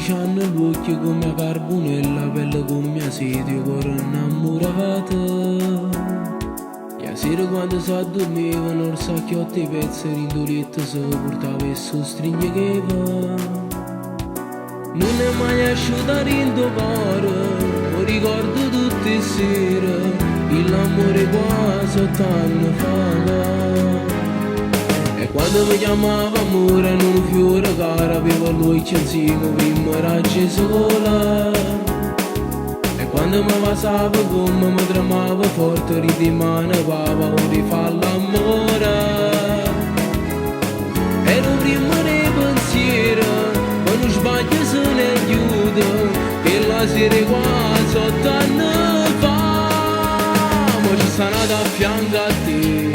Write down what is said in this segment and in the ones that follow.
16 anni l'occhio come carbonella, pelle come sedio, cuore innamorato. E a sera quando si addormevano, il sacchiotto e i pezzi rindolette si portava e si stringeva. Non è mai asciutta rindo cuore, lo ricordo tutte le sere, l'amore quasi 8 anni fa. E quando mi chiamava amore in un fiore caro, avevo lui insieme prima raggi sola. E quando mi passava come mi tremava forte, ridimane o di fare l'amore. Era un primo nei pensieri, ma non sbaglio se ne chiude, che la sera quasi 8 anni fa. Ma ci sta nata a fianco a te,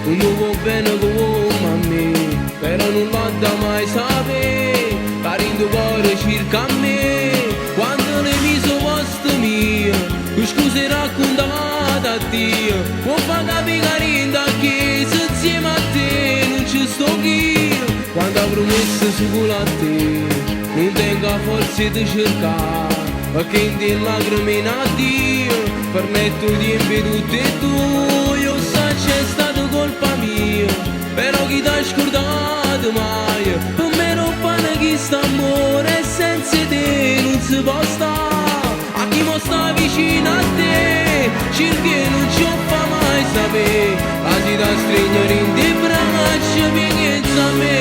un nuovo bene come a me, però non l'ho mai sapere, carindo cuore circa a me, quando le miso posto mio, con scuse raccontate a Dio, può far capire carinda che se insieme a te non ci sto io, quando ho promesso sicuro a te, non tengo forza di cercare, perché in te lacrime in addio, permetto di tutte e tu, io so c'è stato colpa mia, però chi t'ha scordato mai, per me non pane chi sta amore, e senza te non si può stare, a chi mo sta vicino a te, cerchi non ci fa mai sapere, quasi da stringere in te braccia, pienezza a me.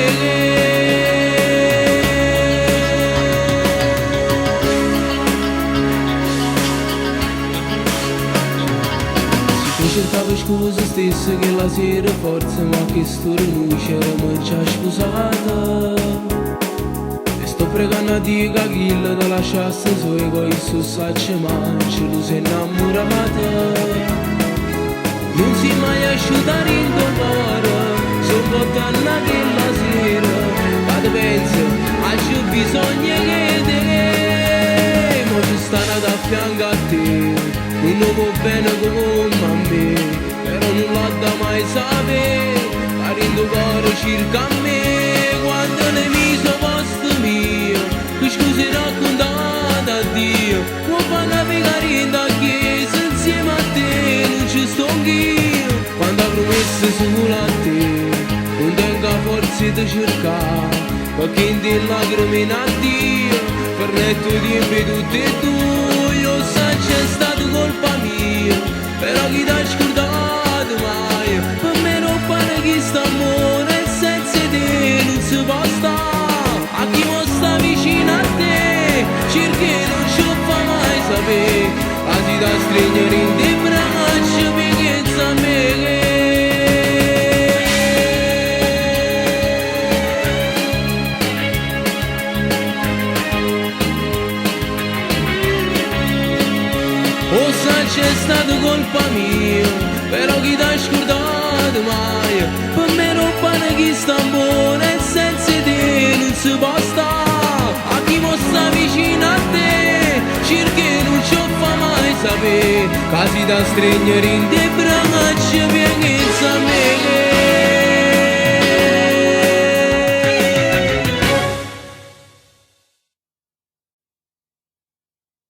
Cercavo scuse stesse che la sera forse, ma che storia noi c'eravamo già scusata. E sto pregando a Dio che Achille ti lasciasse solo con il suo saccio mancio, tu sei innamorata. Non si è mai asciutare il tuo cuore, sono 8 anni che la sera, quando penso a c'è bisogno che te, ma ci sta nata a fianco a te. Un uomo bene come a me, però non l'ho mai sapere, carindo cuore circa a me, quando le miso posto mio, che scuse raccontate a Dio, può far capire carinda che se insieme a te non ci sto io, quando ho promesso solo a te, non tengo forza di cercare, perché in te lacrime in addio, permetto di tutte e tu, io so c'è stato colpa mia, però chi t'ha scordato mai, per me non pare chi sta amore, e senza te non si può stare, a chi mo sta vicino a te, cerchi non ci fa mai sapere, quasi da stringere in te braccia, pienezza a me. O sa c'è stato colpa mia, però chi t'ha scordato mai, per me non pane chi sta amore, e senza te non si può stare, a chi mo sta vicino a te, cerchi non ci fa mai sapere, quasi da stringere in te braccia.